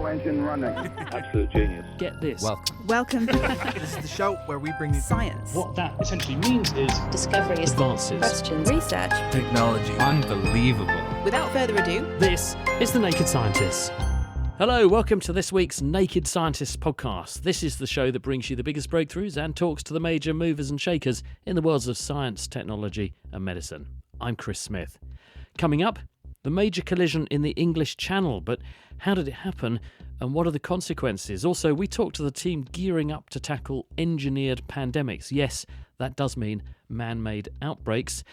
turbo engine running. Absolute genius. Get this. Welcome. This is the show where we bring you Science. What that essentially means is discoveries, Advances. Questions. Research. technology. Unbelievable. Without further ado, This is The Naked Scientists. Hello, welcome to this week's Naked Scientists podcast. This is the show that brings you the biggest breakthroughs and talks to the major movers and shakers in the worlds of science, technology and medicine. I'm Chris Smith. Coming up, the major collision in the English Channel, but how did it happen and what are the consequences? Also, we talk to the team gearing up to tackle engineered pandemics. Yes, that does mean man-made outbreaks.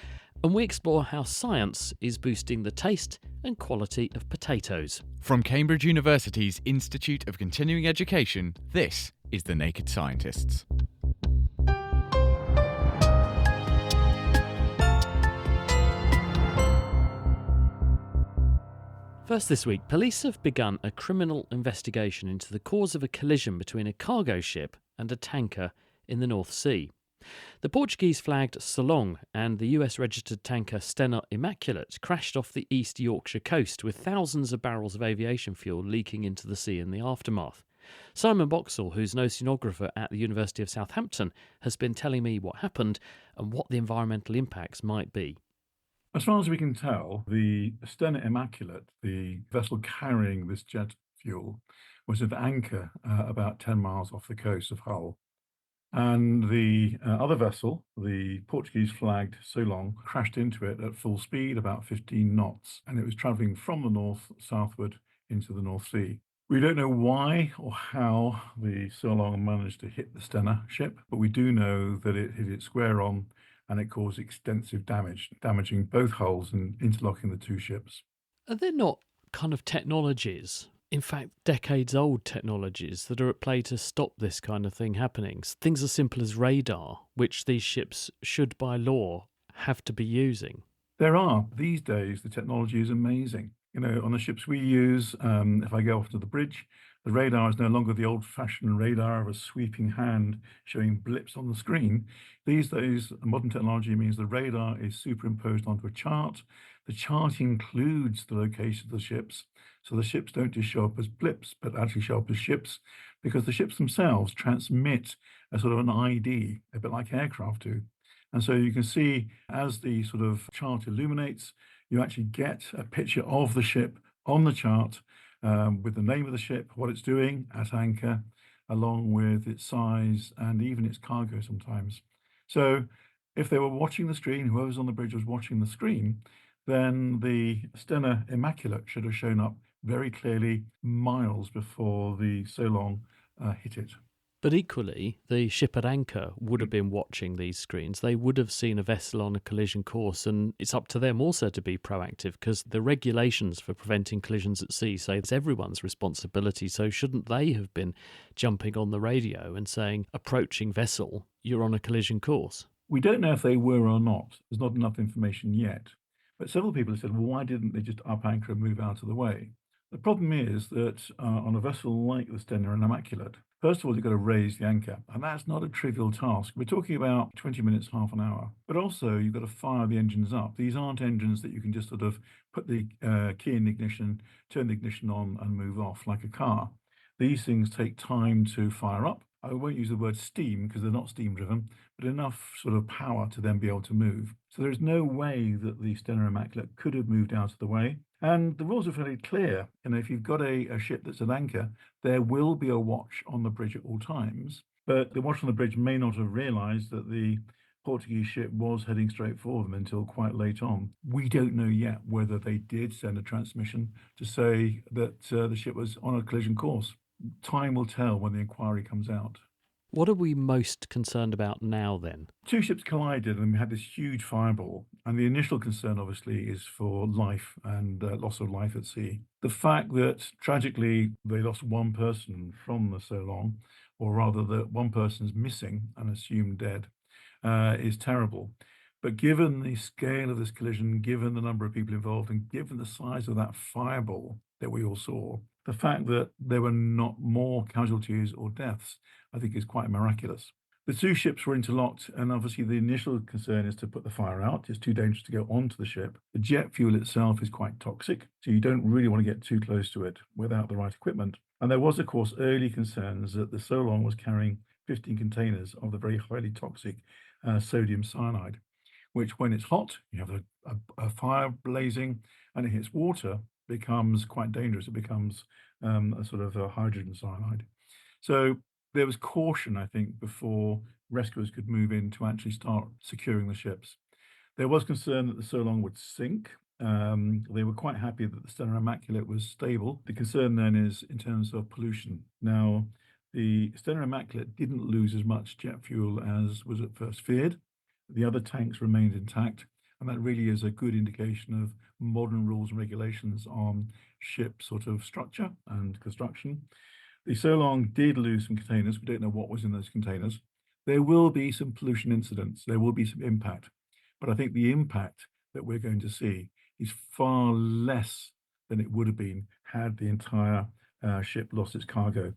And we explore how science is boosting the taste and quality of potatoes. From Cambridge University's Institute of Continuing Education, this is The Naked Scientists. First this week, police have begun a criminal investigation into the cause of a collision between a cargo ship and a tanker in the North Sea. The Portuguese-flagged Solong and the US-registered tanker Stena Immaculate crashed off the East Yorkshire coast with thousands of barrels of aviation fuel leaking into the sea in the aftermath. Simon Boxall, who's an oceanographer at the University of Southampton, has been telling me what happened and what the environmental impacts might be. As far as we can tell, the Stena Immaculate, the vessel carrying this jet fuel, was at anchor about 10 miles off the coast of Hull. And the other vessel, the Portuguese-flagged Solong, crashed into it at full speed, about 15 knots, and it was travelling from the north southward into the North Sea. We don't know why or how the Solong managed to hit the Stena ship, but we do know that it hit it square on and it caused extensive damage, damaging both hulls and interlocking the two ships. Are there not kind of technologies, in fact decades old technologies, that are at play to stop this kind of thing happening? Things as simple as radar, which these ships should by law have to be using. There are. These days, the technology is amazing. You know, on the ships we use, if I go off to the bridge, the radar is no longer the old-fashioned radar of a sweeping hand showing blips on the screen. These days, modern technology means the radar is superimposed onto a chart. The chart includes the location of the ships, so the ships don't just show up as blips, but actually show up as ships, because the ships themselves transmit a sort of an ID, a bit like aircraft do. And so you can see as the sort of chart illuminates, you actually get a picture of the ship on the chart with the name of the ship, what it's doing at anchor, along with its size and even its cargo sometimes. So if they were watching the screen, whoever's on the bridge was watching the screen, then the Stena Immaculate should have shown up very clearly miles before the Solong hit it. But equally, the ship at anchor would have been watching these screens. They would have seen a vessel on a collision course, and it's up to them also to be proactive, because the regulations for preventing collisions at sea say it's everyone's responsibility. So shouldn't they have been jumping on the radio and saying, approaching vessel, you're on a collision course? We don't know if they were or not. There's not enough information yet. But several people have said, well, why didn't they just up anchor and move out of the way? The problem is that on a vessel like the Stena Immaculate, first of all, you've got to raise the anchor, and that's not a trivial task. We're talking about 20 minutes, half an hour. But also, you've got to fire the engines up. These aren't engines that you can just sort of put the key in the ignition, turn the ignition on, and move off like a car. These things take time to fire up. I won't use the word steam because they're not steam driven, but enough sort of power to then be able to move. So there's no way that the Stena Immaculate could have moved out of the way. And the rules are fairly clear. You know, if you've got a ship that's at anchor, there will be a watch on the bridge at all times. But the watch on the bridge may not have realised that the Portuguese ship was heading straight for them until quite late on. We don't know yet whether they did send a transmission to say that the ship was on a collision course. Time will tell when the inquiry comes out. What are we most concerned about now then? Two ships collided and we had this huge fireball. And the initial concern, obviously, is for life and loss of life at sea. The fact that, tragically, they lost one person from the Solong, or rather that one person's missing and assumed dead, is terrible. But given the scale of this collision, given the number of people involved, and given the size of that fireball that we all saw, the fact that there were not more casualties or deaths, I think, is quite miraculous. The two ships were interlocked, and obviously the initial concern is to put the fire out. It's too dangerous to go onto the ship. The jet fuel itself is quite toxic, so you don't really want to get too close to it without the right equipment. And there was, of course, early concerns that the Solong was carrying 15 containers of the very highly toxic sodium cyanide, which when it's hot, you have a fire blazing and it hits water, becomes quite dangerous. It becomes a sort of a hydrogen cyanide. So there was caution, I think, before rescuers could move in to actually start securing the ships. There was concern that the Solong would sink. They were quite happy that the Stena Immaculate was stable. The concern then is in terms of pollution. Now, the Stena Immaculate didn't lose as much jet fuel as was at first feared. The other tanks remained intact, and that really is a good indication of modern rules and regulations on ship sort of structure and construction. The Solong did lose some containers. We don't know what was in those containers. There will be some pollution incidents. There will be some impact. But I think the impact that we're going to see is far less than it would have been had the entire ship lost its cargo,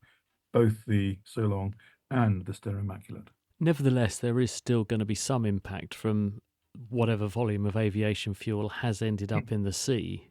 both the Solong and the Stena Immaculate. Nevertheless, there is still going to be some impact from whatever volume of aviation fuel has ended up in the sea,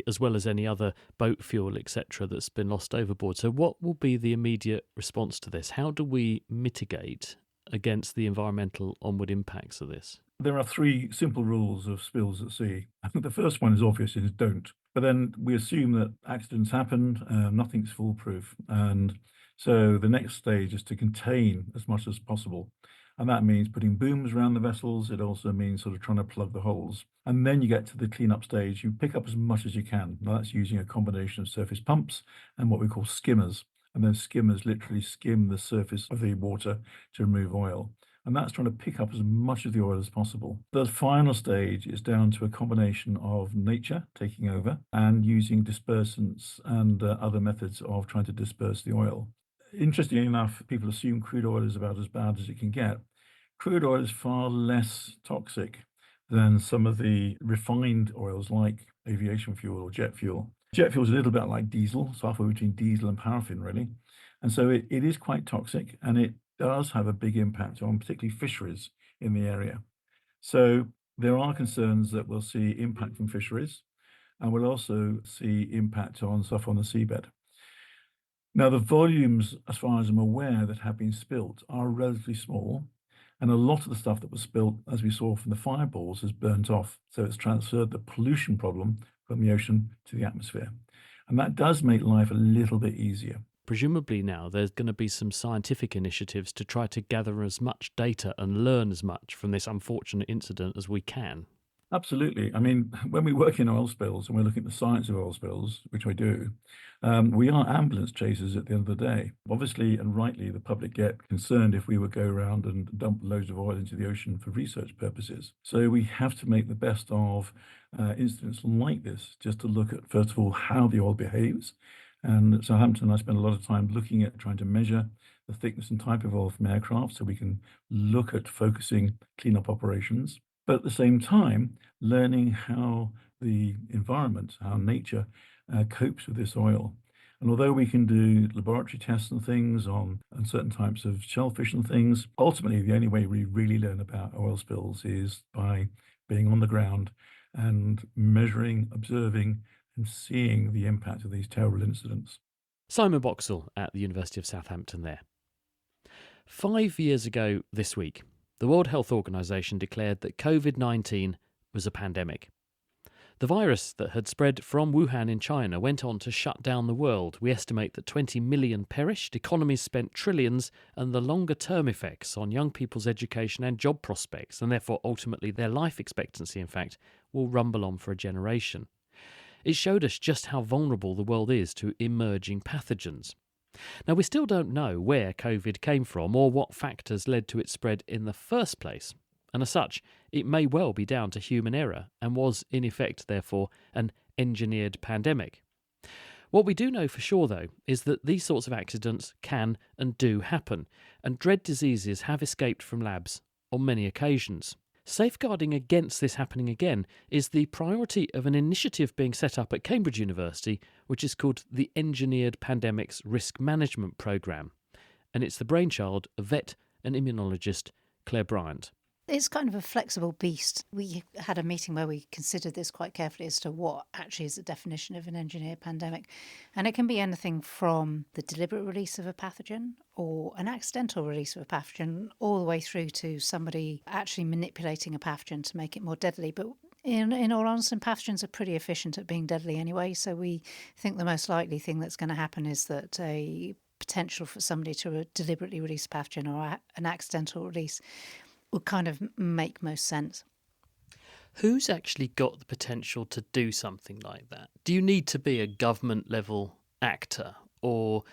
as well as any other boat fuel, etc., that's been lost overboard. So what will be the immediate response to this? How do we mitigate against the environmental onward impacts of this? There are three simple rules of spills at sea. I think the first one is obvious, is don't. But then we assume that accidents happen, nothing's foolproof. And so the next stage is to contain as much as possible. And that means putting booms around the vessels. It also means sort of trying to plug the holes. And then you get to the cleanup stage. You pick up as much as you can. Now that's using a combination of surface pumps and what we call skimmers. And those skimmers literally skim the surface of the water to remove oil. And that's trying to pick up as much of the oil as possible. The final stage is down to a combination of nature taking over and using dispersants and other methods of trying to disperse the oil. Interestingly enough, people assume crude oil is about as bad as it can get. Crude oil is far less toxic than some of the refined oils like aviation fuel or jet fuel. Jet fuel is a little bit like diesel, it's halfway between diesel and paraffin, really. And so it is quite toxic, and it does have a big impact on particularly fisheries in the area. So there are concerns that we'll see impact from fisheries, and we'll also see impact on stuff on the seabed. Now, the volumes, as far as I'm aware, that have been spilt are relatively small, and a lot of the stuff that was spilt, as we saw from the fireballs, has burnt off. So it's transferred the pollution problem from the ocean to the atmosphere. And that does make life a little bit easier. Presumably now there's going to be some scientific initiatives to try to gather as much data and learn as much from this unfortunate incident as we can. Absolutely. I mean, when we work in oil spills and we're looking at the science of oil spills, which I do, we are ambulance chasers at the end of the day. Obviously, and rightly, the public get concerned if we would go around and dump loads of oil into the ocean for research purposes. So we have to make the best of incidents like this, just to look at, first of all, how the oil behaves. And at Southampton, I spend a lot of time looking at trying to measure the thickness and type of oil from aircraft so we can look at focusing cleanup operations. But at the same time, learning how the environment, how nature copes with this oil. And although we can do laboratory tests and things on certain types of shellfish and things, ultimately the only way we really learn about oil spills is by being on the ground and measuring, observing, and seeing the impact of these terrible incidents. Simon Boxall at the University of Southampton there. 5 years ago this week, the World Health Organization declared that COVID-19 was a pandemic. The virus that had spread from Wuhan in China went on to shut down the world. We estimate that 20 million perished, economies spent trillions, and the longer-term effects on young people's education and job prospects, and therefore ultimately their life expectancy, in fact, will rumble on for a generation. It showed us just how vulnerable the world is to emerging pathogens. Now, we still don't know where COVID came from or what factors led to its spread in the first place, and as such, it may well be down to human error and was, in effect, therefore, an engineered pandemic. What we do know for sure, though, is that these sorts of accidents can and do happen, and dread diseases have escaped from labs on many occasions. Safeguarding against this happening again is the priority of an initiative being set up at Cambridge University, which is called the Engineered Pandemics Risk Management Programme. and it's the brainchild of vet and immunologist Claire Bryant. It's kind of a flexible beast. We had a meeting where we considered this quite carefully as to what actually is the definition of an engineered pandemic. And it can be anything from the deliberate release of a pathogen or an accidental release of a pathogen, all the way through to somebody actually manipulating a pathogen to make it more deadly. But in all honesty, pathogens are pretty efficient at being deadly anyway. So we think the most likely thing that's going to happen is that a potential for somebody to deliberately release a pathogen or an accidental release would kind of make most sense. Who's actually got the potential to do something like that? Do you need to be a government level actor, or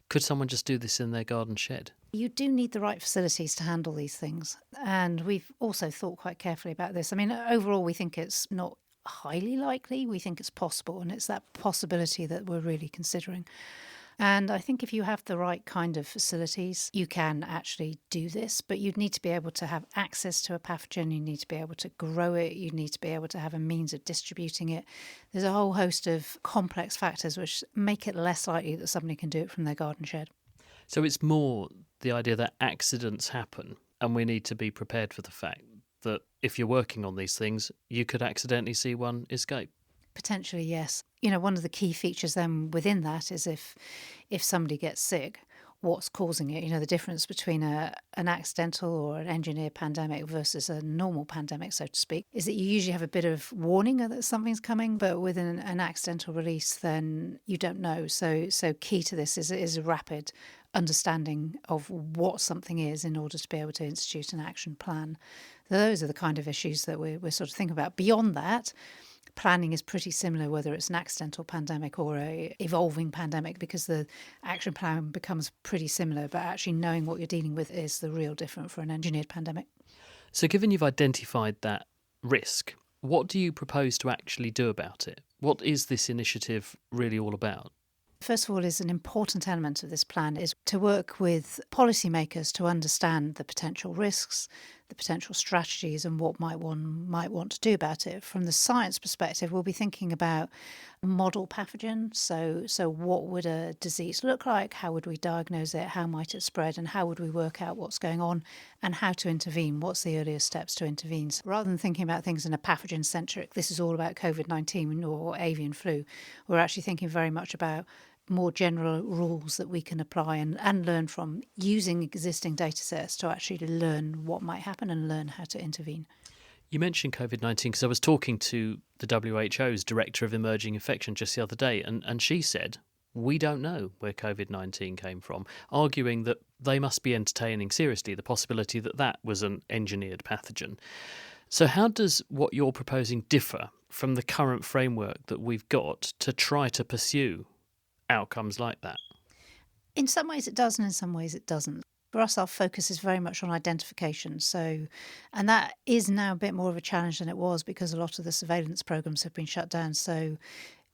could someone just do this in their garden shed? You do need the right facilities to handle these things. And we've also thought quite carefully about this. I mean, overall, we think it's not highly likely. We think it's possible, and it's that possibility that we're really considering. And I think if you have the right kind of facilities, you can actually do this, but you'd need to be able to have access to a pathogen, you need to be able to grow it, you need to be able to have a means of distributing it. There's a whole host of complex factors which make it less likely that somebody can do it from their garden shed. So it's more the idea that accidents happen, and we need to be prepared for the fact that if you're working on these things, you could accidentally see one escape. Potentially, yes. You know, one of the key features then within that is if somebody gets sick, what's causing it? You know, the difference between an accidental or an engineered pandemic versus a normal pandemic, so to speak, is that you usually have a bit of warning that something's coming, but with an accidental release, then you don't know. So key to this is a rapid understanding of what something is in order to be able to institute an action plan. Those are the kind of issues that we're sort of thinking about. Beyond that, planning is pretty similar, whether it's an accidental pandemic or a evolving pandemic, because the action plan becomes pretty similar, but actually knowing what you're dealing with is the real difference for an engineered pandemic. So given you've identified that risk, what do you propose to actually do about it? What is this initiative really all about? First of all, is an important element of this plan is to work with policymakers to understand the potential risks, the potential strategies, and what one might want to do about it. From the science perspective, we'll be thinking about model pathogens. So what would a disease look like? How would we diagnose it? How might it spread? And how would we work out what's going on and how to intervene? What's the earliest steps to intervene? So rather than thinking about things in a pathogen-centric, this is all about COVID-19 or avian flu, we're actually thinking very much about more general rules that we can apply and learn from, using existing data sets to actually learn what might happen and learn how to intervene. You mentioned COVID-19 because I was talking to the WHO's Director of Emerging Infection just the other day, and she said, we don't know where COVID-19 came from, arguing that they must be entertaining seriously the possibility that that was an engineered pathogen. So how does what you're proposing differ from the current framework that we've got to try to pursue outcomes like that? In some ways it does, and in some ways it doesn't. For us, our focus is very much on identification. And that is now a bit more of a challenge than it was because a lot of the surveillance programs have been shut down. So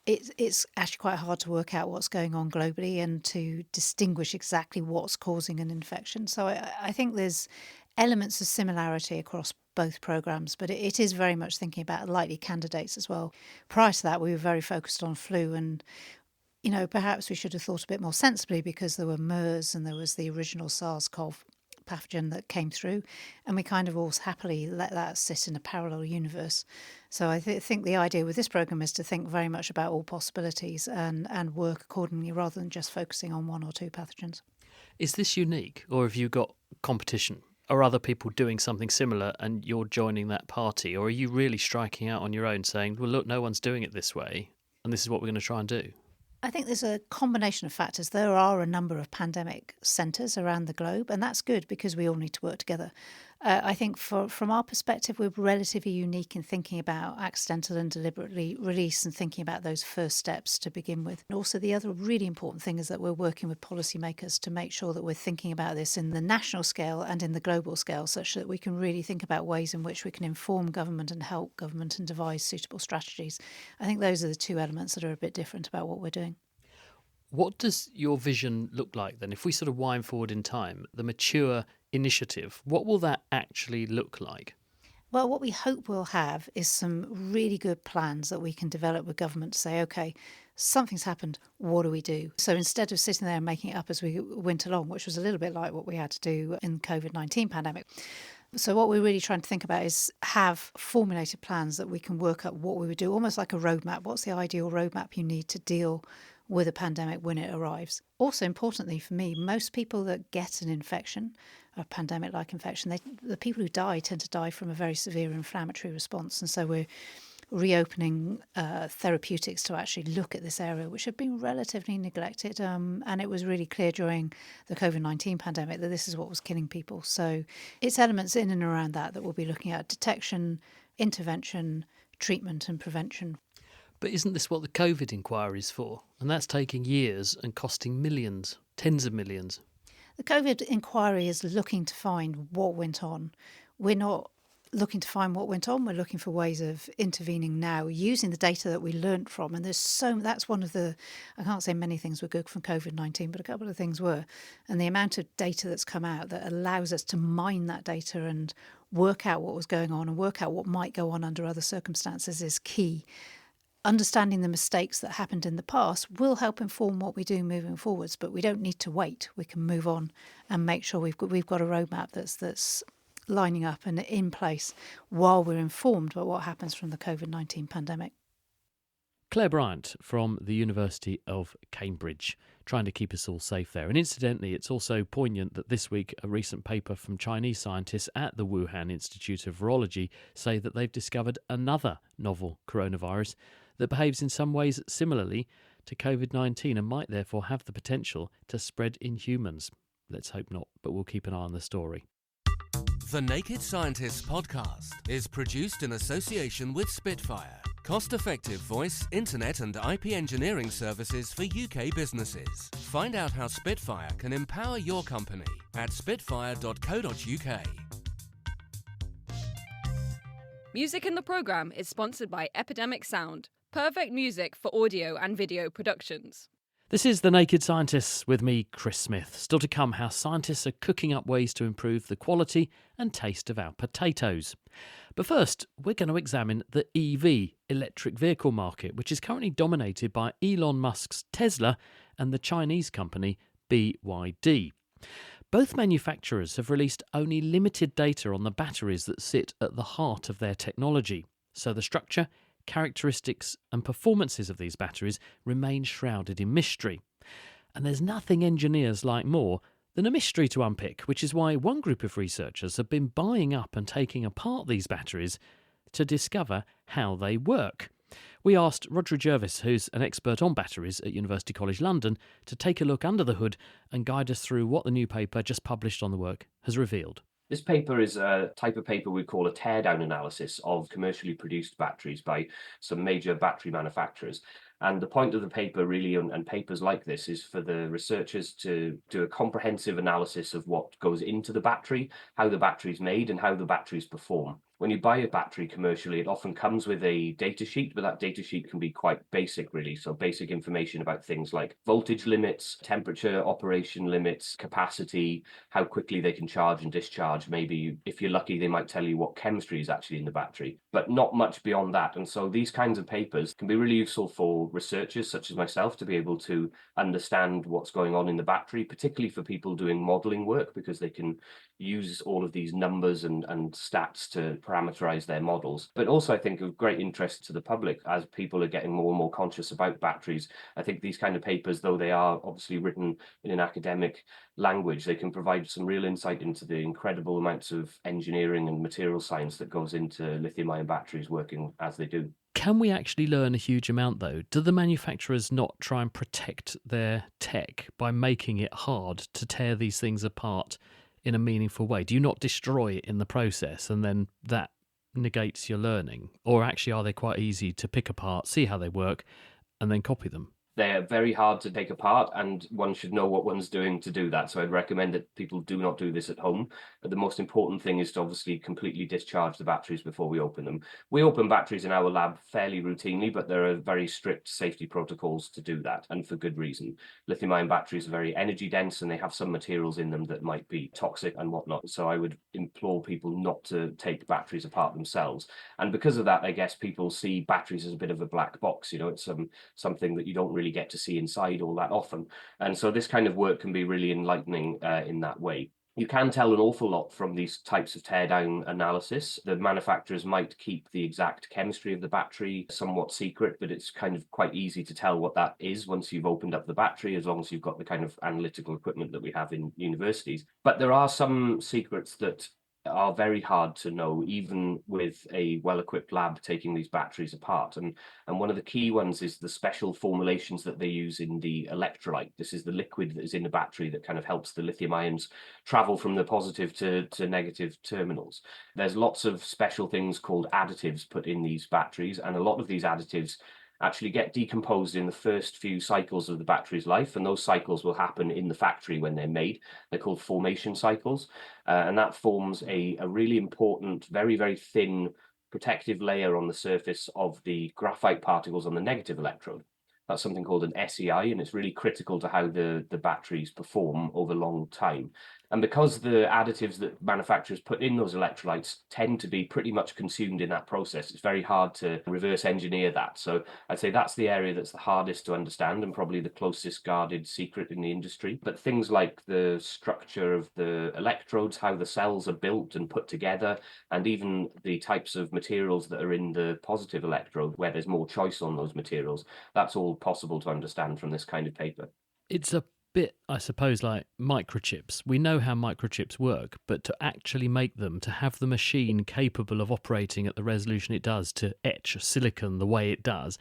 it's actually quite hard to work out what's going on globally and to distinguish exactly what's causing an infection. So I think there's elements of similarity across both programs, but it is very much thinking about likely candidates as well. Prior to that, we were very focused on flu, and perhaps we should have thought a bit more sensibly because there were MERS and there was the original SARS-CoV pathogen that came through, and we kind of all happily let that sit in a parallel universe. So I think the idea with this programme is to think very much about all possibilities and work accordingly rather than just focusing on one or two pathogens. Is this unique, or have you got competition? Are other people doing something similar and you're joining that party? Or are you really striking out on your own saying, well, look, no one's doing it this way and this is what we're going to try and do? I think there's a combination of factors. There are a number of pandemic centres around the globe, and that's good because we all need to work together. I think from our perspective, we're relatively unique in thinking about accidental and deliberately release and thinking about those first steps to begin with. And also the other really important thing is that we're working with policymakers to make sure that we're thinking about this in the national scale and in the global scale, such that we can really think about ways in which we can inform government and help government and devise suitable strategies. I think those are the two elements that are a bit different about what we're doing. What does your vision look like then? If we sort of wind forward in time, the mature initiative, what will that actually look like? Well, what we hope we'll have is some really good plans that we can develop with government to say, okay, something's happened, what do we do? So instead of sitting there and making it up as we went along, which was a little bit like what we had to do in the COVID-19 pandemic. So what we're really trying to think about is have formulated plans that we can work out what we would do, almost like a roadmap. What's the ideal roadmap you need to deal with a pandemic when it arrives? Also, importantly for me, most people that get an infection, a pandemic-like infection, the people who die tend to die from a very severe inflammatory response. And so we're reopening therapeutics to actually look at this area, which had been relatively neglected. And it was really clear during the COVID-19 pandemic that this is what was killing people. So it's elements in and around that we'll be looking at: detection, intervention, treatment and prevention. But isn't this what the COVID inquiry is for? And that's taking years and costing millions, tens of millions. The COVID inquiry is looking to find what went on. We're not looking to find what went on. We're looking for ways of intervening now using the data that we learnt from. And that's one of the, I can't say many things were good from COVID-19, but a couple of things were. And the amount of data that's come out that allows us to mine that data and work out what was going on and work out what might go on under other circumstances is key. Understanding the mistakes that happened in the past will help inform what we do moving forwards, but we don't need to wait. We can move on and make sure we've got a roadmap that's lining up and in place while we're informed about what happens from the COVID-19 pandemic. Claire Bryant from the University of Cambridge, trying to keep us all safe there. And incidentally, it's also poignant that this week a recent paper from Chinese scientists at the Wuhan Institute of Virology say that they've discovered another novel coronavirus that behaves in some ways similarly to COVID-19 and might therefore have the potential to spread in humans. Let's hope not, but we'll keep an eye on the story. The Naked Scientists podcast is produced in association with Spitfire, cost-effective voice, internet and IP engineering services for UK businesses. Find out how Spitfire can empower your company at spitfire.co.uk. Music in the programme is sponsored by Epidemic Sound, perfect music for audio and video productions. This is The Naked Scientists with me, Chris Smith. Still to come, how scientists are cooking up ways to improve the quality and taste of our potatoes. But first, we're going to examine the EV, electric vehicle market, which is currently dominated by Elon Musk's Tesla and the Chinese company BYD. Both manufacturers have released only limited data on the batteries that sit at the heart of their technology, so the structure, characteristics and performances of these batteries remain shrouded in mystery. And there's nothing engineers like more than a mystery to unpick, which is why one group of researchers have been buying up and taking apart these batteries to discover how they work. We asked Rodri Jervis, who's an expert on batteries at University College London, to take a look under the hood and guide us through what the new paper just published on the work has revealed. This paper is a type of paper we call a teardown analysis of commercially produced batteries by some major battery manufacturers. And the point of the paper really, and papers like this, is for the researchers to do a comprehensive analysis of what goes into the battery, how the battery is made and how the batteries perform. When you buy a battery commercially, it often comes with a data sheet, but that data sheet can be quite basic, really. So basic information about things like voltage limits, temperature, operation limits, capacity, how quickly they can charge and discharge. Maybe if you're lucky, they might tell you what chemistry is actually in the battery, but not much beyond that. And so these kinds of papers can be really useful for researchers such as myself to be able to understand what's going on in the battery, particularly for people doing modeling work, because they can use all of these numbers and stats to parameterize their models. But also I think of great interest to the public as people are getting more and more conscious about batteries. I think these kind of papers, though they are obviously written in an academic language, they can provide some real insight into the incredible amounts of engineering and material science that goes into lithium-ion batteries working as they do. Can we actually learn a huge amount, though? Do the manufacturers not try and protect their tech by making it hard to tear these things apart in a meaningful way? Do you not destroy it in the process and then that negates your learning? Or actually are they quite easy to pick apart, see how they work and then copy them? They're very hard to take apart, and one should know what one's doing to do that. So I'd recommend that people do not do this at home. But the most important thing is to obviously completely discharge the batteries before we open them. We open batteries in our lab fairly routinely, but there are very strict safety protocols to do that, and for good reason. Lithium-ion batteries are very energy dense, and they have some materials in them that might be toxic and whatnot. So I would implore people not to take batteries apart themselves. And because of that, I guess people see batteries as a bit of a black box. It's something that you don't really get to see inside all that often. And so this kind of work can be really enlightening in that way. You can tell an awful lot from these types of teardown analysis. The manufacturers might keep the exact chemistry of the battery somewhat secret, but it's kind of quite easy to tell what that is once you've opened up the battery, as long as you've got the kind of analytical equipment that we have in universities. But there are some secrets that are very hard to know, even with a well-equipped lab taking these batteries apart. And one of the key ones is the special formulations that they use in the electrolyte. This is the liquid that is in the battery that kind of helps the lithium ions travel from the positive to negative terminals. There's lots of special things called additives put in these batteries, and a lot of these additives actually get decomposed in the first few cycles of the battery's life, and those cycles will happen in the factory when they're made. They're called formation cycles, and that forms a really important, very, very thin protective layer on the surface of the graphite particles on the negative electrode. That's something called an SEI, and it's really critical to how the batteries perform over a long time. And because the additives that manufacturers put in those electrolytes tend to be pretty much consumed in that process, it's very hard to reverse engineer that. So I'd say that's the area that's the hardest to understand and probably the closest guarded secret in the industry. But things like the structure of the electrodes, how the cells are built and put together, and even the types of materials that are in the positive electrode, where there's more choice on those materials, that's all possible to understand from this kind of paper. It's a bit, I suppose, like microchips. We know how microchips work, but to actually make them, to have the machine capable of operating at the resolution it does, to etch silicon the way it does,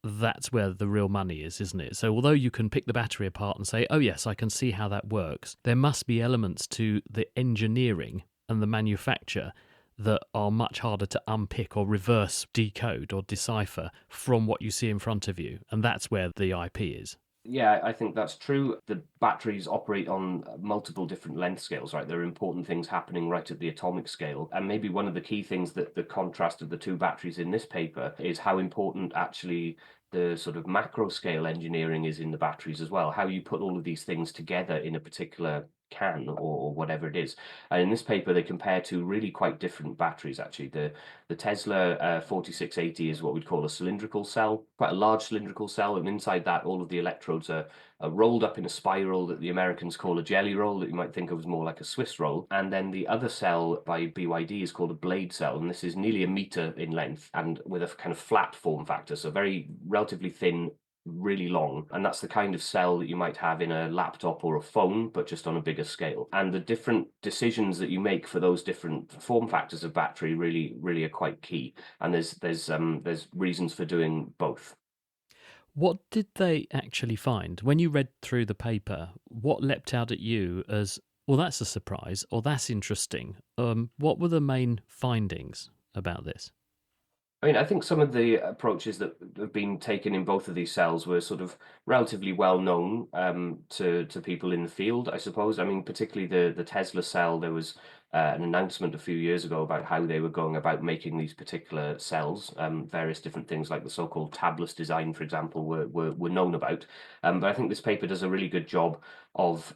that's where the real money is, isn't it? So although you can pick the battery apart and say, oh yes, I can see how that works, there must be elements to the engineering and the manufacture that are much harder to unpick or reverse decode or decipher from what you see in front of you. And that's where the IP is. Yeah, I think that's true. The batteries operate on multiple different length scales, right? There are important things happening right at the atomic scale. And maybe one of the key things that the contrast of the two batteries in this paper is how important actually the sort of macro scale engineering is in the batteries as well, how you put all of these things together in a particular can or whatever it is. And in this paper, they compare two really quite different batteries, actually. The Tesla 4680 is what we'd call a cylindrical cell, quite a large cylindrical cell, and inside that, all of the electrodes are rolled up in a spiral that the Americans call a jelly roll, that you might think of as more like a Swiss roll. And then the other cell by BYD is called a blade cell, and this is nearly a meter in length and with a kind of flat form factor, so very relatively thin, really long, and that's the kind of cell that you might have in a laptop or a phone, but just on a bigger scale. And the different decisions that you make for those different form factors of battery really are quite key, and there's reasons for doing both. What did they actually find when you read through the paper? What leapt out at you as, well, that's a surprise, or that's interesting? What were the main findings about this? I mean, I think some of the approaches that have been taken in both of these cells were sort of relatively well known to people in the field, I suppose. I mean, particularly the Tesla cell, there was an announcement a few years ago about how they were going about making these particular cells. Various different things like the so-called tabless design, for example, were known about. But I think this paper does a really good job of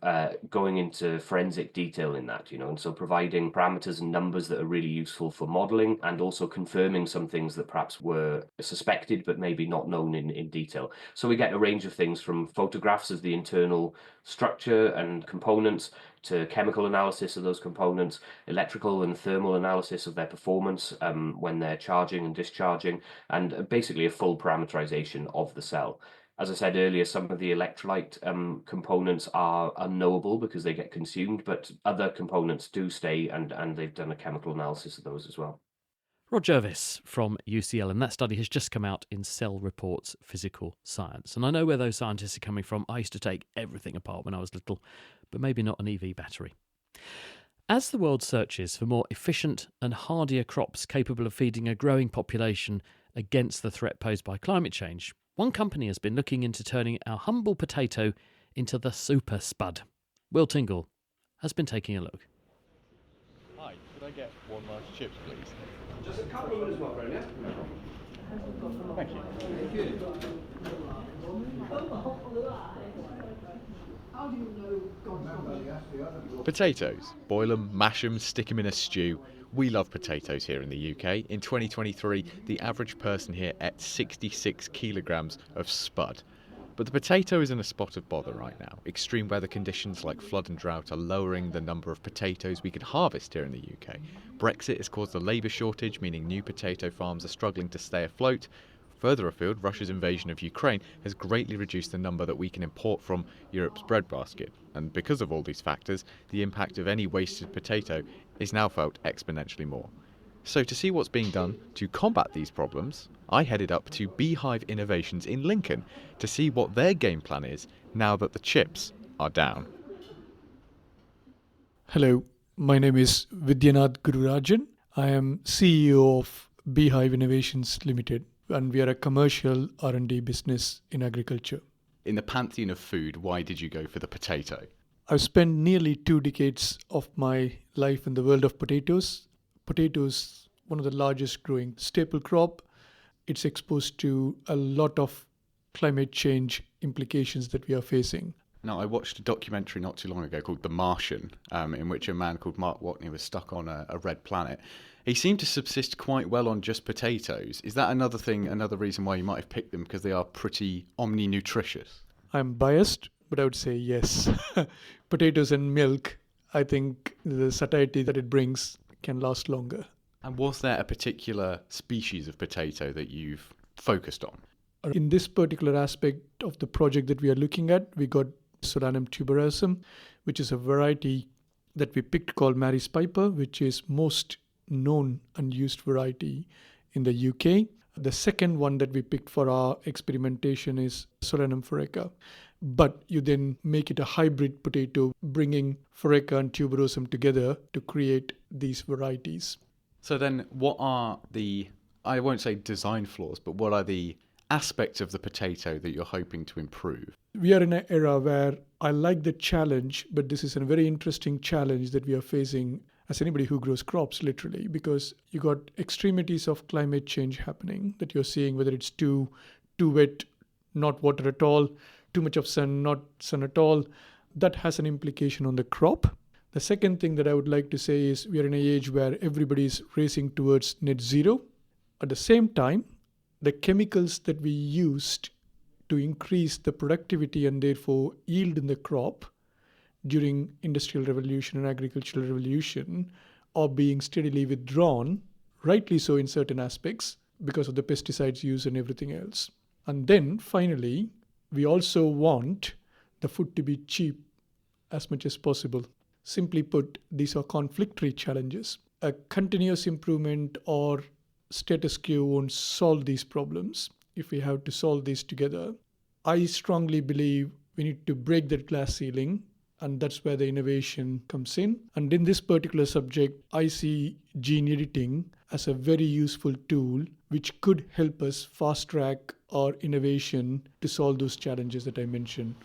going into forensic detail in that, and so providing parameters and numbers that are really useful for modeling, and also confirming some things that perhaps were suspected but maybe not known in detail. So we get a range of things from photographs of the internal structure and components to chemical analysis of those components, electrical and thermal analysis of their performance when they're charging and discharging, and basically a full parameterization of the cell. As I said earlier, some of the electrolyte components are unknowable because they get consumed, but other components do stay, and they've done a chemical analysis of those as well. Rod Jervis from UCL, and that study has just come out in Cell Reports Physical Science. And I know where those scientists are coming from. I used to take everything apart when I was little, but maybe not an EV battery. As the world searches for more efficient and hardier crops capable of feeding a growing population against the threat posed by climate change, One company has been looking into turning our humble potato into the super spud. Will Tingle has been taking a look. Hi, could I get one large chips, please? Just a couple of minutes, my friend, yeah? Thank you. Potatoes. Boil them, mash them, stick them in a stew. We love potatoes here in the UK. In 2023, the average person here ate 66 kilograms of spud. But the potato is in a spot of bother right now. Extreme weather conditions like flood and drought are lowering the number of potatoes we can harvest here in the UK. Brexit has caused a labour shortage, meaning new potato farms are struggling to stay afloat. Further afield, Russia's invasion of Ukraine has greatly reduced the number that we can import from Europe's breadbasket. And because of all these factors, the impact of any wasted potato is now felt exponentially more. So to see what's being done to combat these problems, I headed up to Beehive Innovations in Lincoln to see what their game plan is now that the chips are down. Hello, my name is Vidyanath Gururajan. I am CEO of Beehive Innovations Limited, and we are a commercial R&D business in agriculture. In the pantheon of food, why did you go for the potato? I've spent nearly 2 decades of my life in the world of potatoes. Potatoes, one of the largest growing staple crop. It's exposed to a lot of climate change implications that we are facing. Now, I watched a documentary not too long ago called The Martian, in which a man called Mark Watney was stuck on a red planet. He seemed to subsist quite well on just potatoes. Is that another reason why you might have picked them, because they are pretty omni-nutritious? I'm biased, but I would say yes. Potatoes and milk, I think the satiety that it brings can last longer. And was there a particular species of potato that you've focused on? In this particular aspect of the project that we are looking at, we got Solanum tuberosum, which is a variety that we picked called Mary's Piper, which is most known and used variety in the UK. The second one that we picked for our experimentation is Solanum foreca. But you then make it a hybrid potato, bringing foreca and tuberosum together to create these varieties. So then what are the, I won't say design flaws, but what are the aspects of the potato that you're hoping to improve? We are in an era where I like the challenge, but this is a very interesting challenge that we are facing as anybody who grows crops, literally, because you got extremities of climate change happening that you're seeing, whether it's too wet, not water at all, too much of sun, not sun at all. That has an implication on the crop. The second thing that I would like to say is we are in an age where everybody is racing towards net zero. At the same time, the chemicals that we used to increase the productivity and therefore yield in the crop during industrial revolution and agricultural revolution are being steadily withdrawn, rightly so in certain aspects, because of the pesticides used and everything else. And then finally, we also want the food to be cheap as much as possible. Simply put, these are conflictory challenges. A continuous improvement or status quo won't solve these problems. If we have to solve these together, I strongly believe we need to break that glass ceiling, and that's where the innovation comes in. And in this particular subject, I see gene editing as a very useful tool which could help us fast track our innovation to solve those challenges that I mentioned.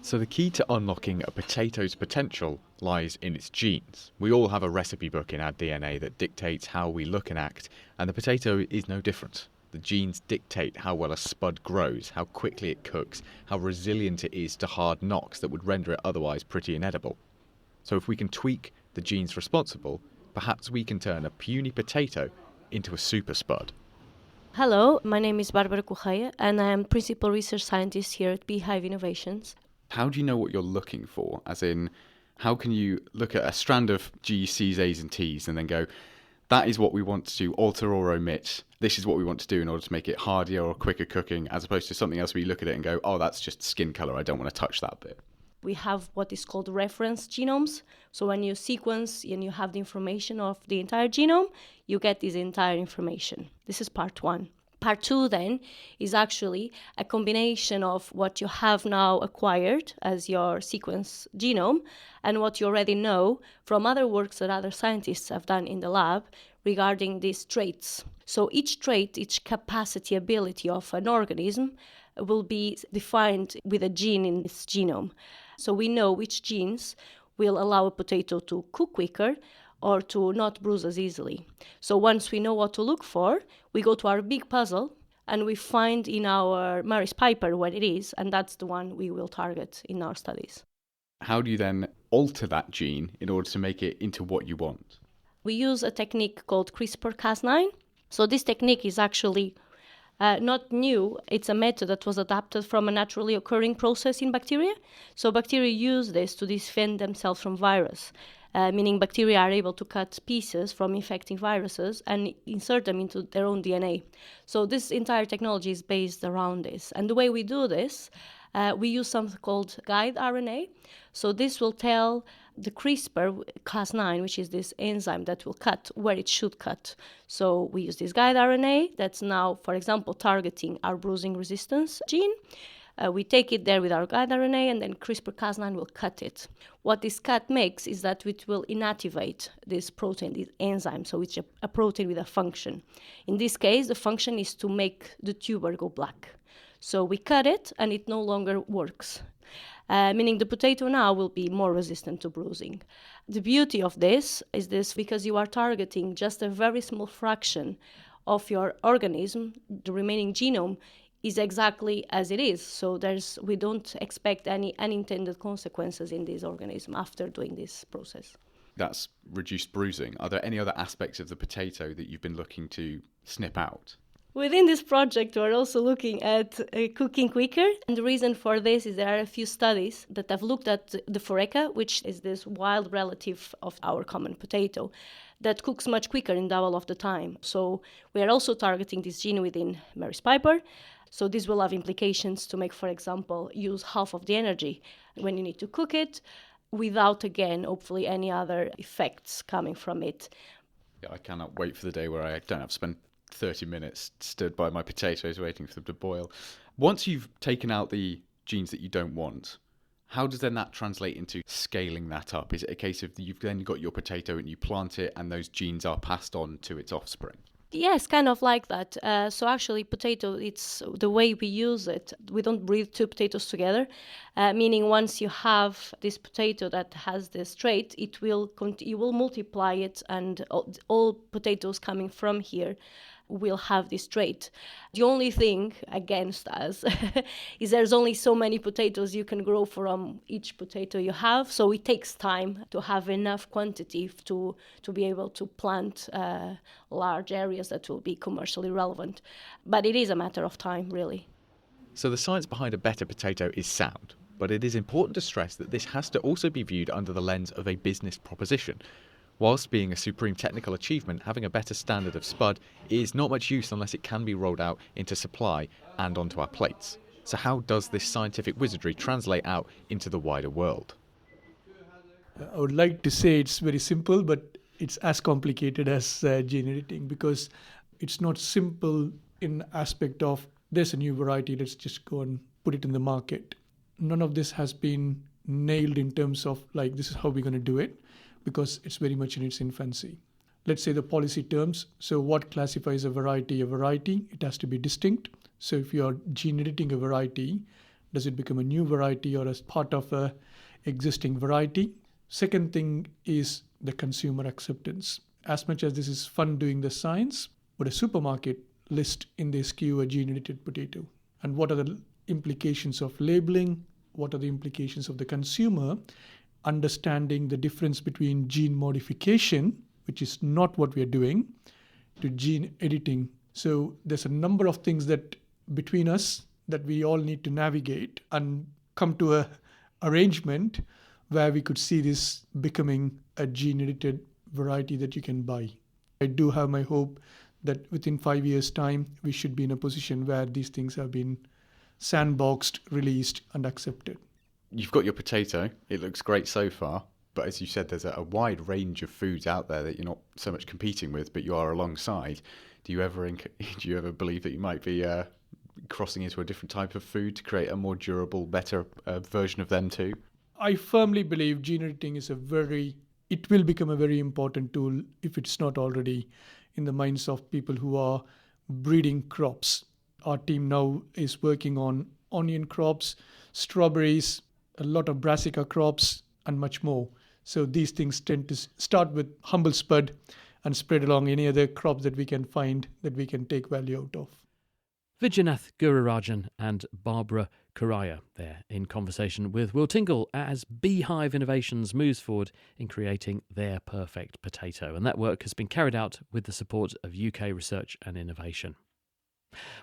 So the key to unlocking a potato's potential lies in its genes. We all have a recipe book in our DNA that dictates how we look and act, and the potato is no different. The genes dictate how well a spud grows, how quickly it cooks, how resilient it is to hard knocks that would render it otherwise pretty inedible. So if we can tweak the genes responsible, perhaps we can turn a puny potato into a super spud. Hello, my name is Barbara Correia and I am Principal Research Scientist here at Beehive Innovations. How do you know what you're looking for? As in, how can you look at a strand of G's, C's, A's and T's and then go, that is what we want to alter or omit. This is what we want to do in order to make it hardier or quicker cooking, as opposed to something else where you look at it and go, oh, that's just skin colour. I don't want to touch that bit. We have what is called reference genomes. So when you sequence and you have the information of the entire genome, you get this entire information. This is part one. Part two then is actually a combination of what you have now acquired as your sequence genome and what you already know from other works that other scientists have done in the lab regarding these traits. So each trait, each capacity, ability of an organism will be defined with a gene in its genome. So we know which genes will allow a potato to cook quicker or to not bruise as easily. So once we know what to look for, we go to our big puzzle and we find in our Maris Piper what it is, and that's the one we will target in our studies. How do you then alter that gene in order to make it into what you want? We use a technique called CRISPR-Cas9. So this technique is actually not new. It's a method that was adapted from a naturally occurring process in bacteria. So bacteria use this to defend themselves from virus, meaning bacteria are able to cut pieces from infecting viruses and insert them into their own DNA. So this entire technology is based around this. And the way we do this, we use something called guide RNA. So this will tell the CRISPR-Cas9, which is this enzyme that will cut where it should cut. So we use this guide RNA that's now, for example, targeting our bruising resistance gene. We take it there with our guide RNA, and then CRISPR-Cas9 will cut it. What this cut makes is that it will inactivate this protein, this enzyme, so it's a protein with a function. In this case, the function is to make the tuber go black. So we cut it, and it no longer works, meaning the potato now will be more resistant to bruising. The beauty of this is because you are targeting just a very small fraction of your organism, the remaining genome is exactly as it is. So we don't expect any unintended consequences in this organism after doing this process. That's reduced bruising. Are there any other aspects of the potato that you've been looking to snip out? Within this project, we're also looking at cooking quicker. And the reason for this is there are a few studies that have looked at the foreca, which is this wild relative of our common potato, that cooks much quicker in double of the time. So we are also targeting this gene within Maris Piper. So this will have implications to make, for example, use half of the energy when you need to cook it without, again, hopefully any other effects coming from it. Yeah, I cannot wait for the day where I don't have to spend 30 minutes stood by my potatoes waiting for them to boil. Once you've taken out the genes that you don't want, how does then that translate into scaling that up? Is it a case of you've then got your potato and you plant it and those genes are passed on to its offspring? Yes, kind of like that. So actually, potato, it's the way we use it. We don't breed two potatoes together, meaning once you have this potato that has this trait, you will multiply it, and all potatoes coming from here will have this trait. The only thing against us is there's only so many potatoes you can grow from each potato you have, so it takes time to have enough quantity to be able to plant large areas that will be commercially relevant. But it is a matter of time, really. So the science behind a better potato is sound, but it is important to stress that this has to also be viewed under the lens of a business proposition. Whilst being a supreme technical achievement, having a better standard of spud is not much use unless it can be rolled out into supply and onto our plates. So how does this scientific wizardry translate out into the wider world? I would like to say it's very simple, but it's as complicated as gene editing, because it's not simple in aspect of there's a new variety, let's just go and put it in the market. None of this has been nailed in terms of like this is how we're going to do it, because it's very much in its infancy. Let's say the policy terms. So what classifies a variety? A variety, it has to be distinct. So if you are gene editing a variety, does it become a new variety or as part of a existing variety? Second thing is the consumer acceptance. As much as this is fun doing the science, would a supermarket list in their SKU a gene edited potato? And what are the implications of labeling? What are the implications of the consumer understanding the difference between gene modification, which is not what we are doing, to gene editing? So there's a number of things that between us that we all need to navigate and come to a arrangement where we could see this becoming a gene edited variety that you can buy. I do have my hope that within 5 years' time, we should be in a position where these things have been sandboxed, released, and accepted. You've got your potato. It looks great so far. But as you said, there's a wide range of foods out there that you're not so much competing with, but you are alongside. Do you ever believe that you might be crossing into a different type of food to create a more durable, better version of them too? I firmly believe gene editing is it will become a very important tool, if it's not already, in the minds of people who are breeding crops. Our team now is working on onion crops, strawberries, a lot of brassica crops, and much more. So these things tend to start with humble spud and spread along any other crops that we can find that we can take value out of. Vijayanath Gururajan and Barbara Kuraya there in conversation with Will Tingle as Beehive Innovations moves forward in creating their perfect potato. And that work has been carried out with the support of UK Research and Innovation.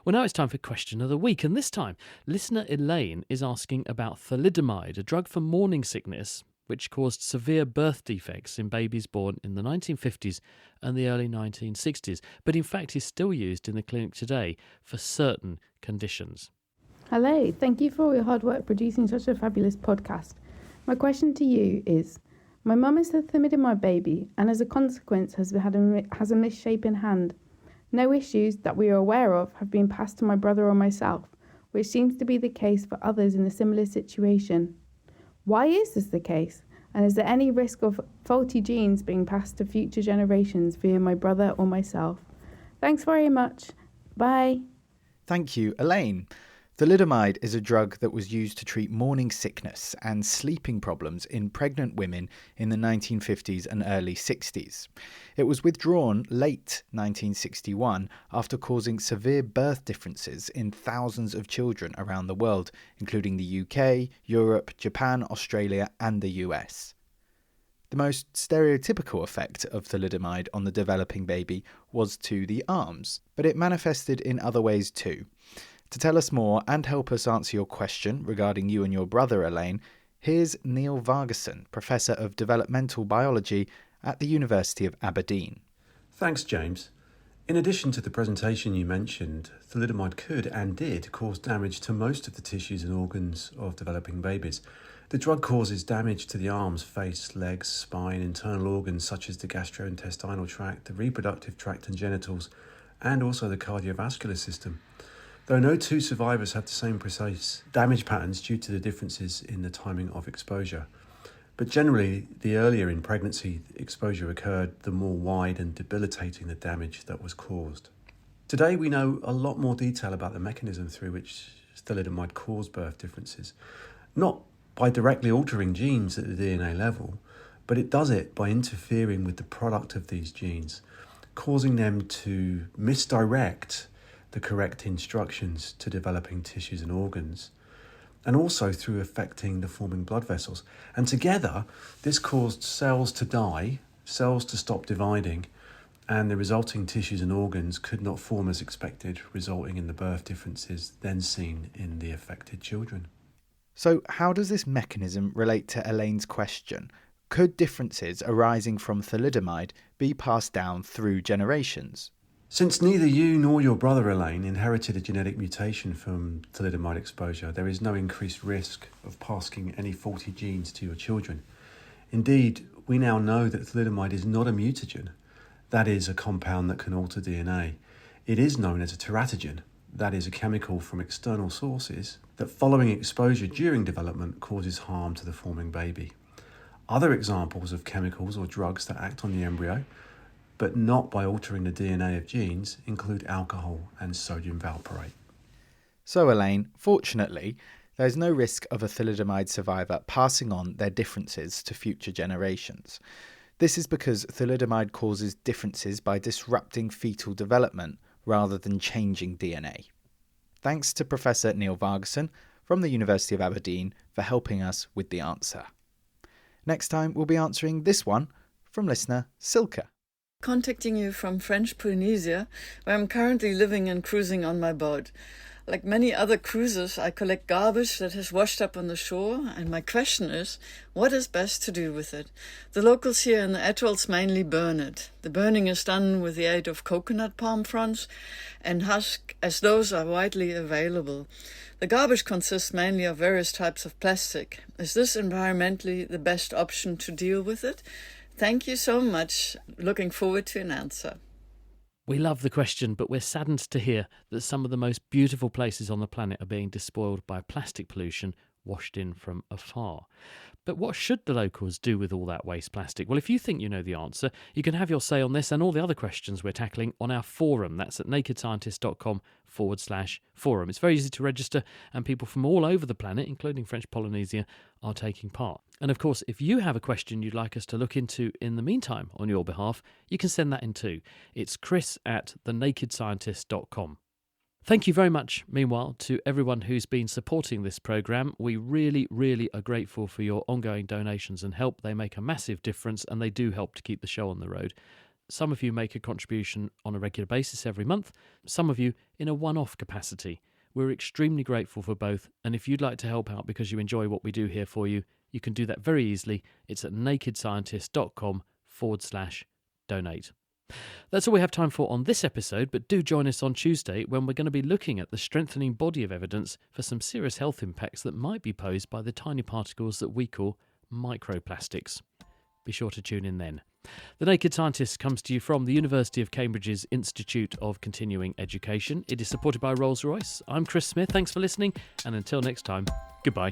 Well, now it's time for Question of the Week, and this time listener Elaine is asking about thalidomide, a drug for morning sickness which caused severe birth defects in babies born in the 1950s and the early 1960s, but in fact is still used in the clinic today for certain conditions. Hello, thank you for all your hard work producing such a fabulous podcast. My question to you is, my mum is a thalidomide baby and as a consequence has a misshapen hand. No issues that we are aware of have been passed to my brother or myself, which seems to be the case for others in a similar situation. Why is this the case? And is there any risk of faulty genes being passed to future generations via my brother or myself? Thanks very much. Bye. Thank you, Elaine. Thalidomide is a drug that was used to treat morning sickness and sleeping problems in pregnant women in the 1950s and early 60s. It was withdrawn late 1961 after causing severe birth differences in thousands of children around the world, including the UK, Europe, Japan, Australia and the US. The most stereotypical effect of thalidomide on the developing baby was to the arms, but it manifested in other ways too. To tell us more and help us answer your question regarding you and your brother, Elaine, here's Neil Vargason, Professor of Developmental Biology at the University of Aberdeen. Thanks, James. In addition to the presentation you mentioned, thalidomide could and did cause damage to most of the tissues and organs of developing babies. The drug causes damage to the arms, face, legs, spine, internal organs such as the gastrointestinal tract, the reproductive tract and genitals, and also the cardiovascular system. Though no two survivors have the same precise damage patterns due to the differences in the timing of exposure. But generally, the earlier in pregnancy exposure occurred, the more wide and debilitating the damage that was caused. Today we know a lot more detail about the mechanism through which thalidomide caused birth differences. Not by directly altering genes at the DNA level, but it does it by interfering with the product of these genes, causing them to misdirect the correct instructions to developing tissues and organs, and also through affecting the forming blood vessels. And together, this caused cells to die, cells to stop dividing, and the resulting tissues and organs could not form as expected, resulting in the birth differences then seen in the affected children. So how does this mechanism relate to Elaine's question? Could differences arising from thalidomide be passed down through generations? Since neither you nor your brother Elaine inherited a genetic mutation from thalidomide exposure, there is no increased risk of passing any faulty genes to your children. Indeed, we now know that thalidomide is not a mutagen, that is, a compound that can alter DNA. It is known as a teratogen, that is, a chemical from external sources that following exposure during development causes harm to the forming baby. Other examples of chemicals or drugs that act on the embryo but not by altering the DNA of genes, include alcohol and sodium valproate. So Elaine, fortunately, there's no risk of a thalidomide survivor passing on their differences to future generations. This is because thalidomide causes differences by disrupting fetal development rather than changing DNA. Thanks to Professor Neil Vargason from the University of Aberdeen for helping us with the answer. Next time we'll be answering this one from listener Silke. Contacting you from French Polynesia, where I'm currently living and cruising on my boat. Like many other cruisers, I collect garbage that has washed up on the shore, and my question is, what is best to do with it? The locals here in the atolls mainly burn it. The burning is done with the aid of coconut palm fronds and husk, as those are widely available. The garbage consists mainly of various types of plastic. Is this environmentally the best option to deal with it? Thank you so much. Looking forward to an answer. We love the question, but we're saddened to hear that some of the most beautiful places on the planet are being despoiled by plastic pollution washed in from afar. But what should the locals do with all that waste plastic? Well, if you think you know the answer, you can have your say on this and all the other questions we're tackling on our forum. That's at nakedscientist.com/forum. It's very easy to register, and people from all over the planet, including French Polynesia, are taking part. And of course, if you have a question you'd like us to look into in the meantime on your behalf, you can send that in too. It's chris@thenakedscientist.com. Thank you very much, meanwhile, to everyone who's been supporting this programme. We really, really are grateful for your ongoing donations and help. They make a massive difference and they do help to keep the show on the road. Some of you make a contribution on a regular basis every month, some of you in a one-off capacity. We're extremely grateful for both, and if you'd like to help out because you enjoy what we do here for you, you can do that very easily. It's at nakedscientist.com/donate. That's all we have time for on this episode, but do join us on Tuesday when we're going to be looking at the strengthening body of evidence for some serious health impacts that might be posed by the tiny particles that we call microplastics. Be sure to tune in then. The Naked Scientist comes to you from the University of Cambridge's Institute of Continuing Education. It is supported by Rolls-Royce. I'm Chris Smith. Thanks for listening, and until next time, goodbye.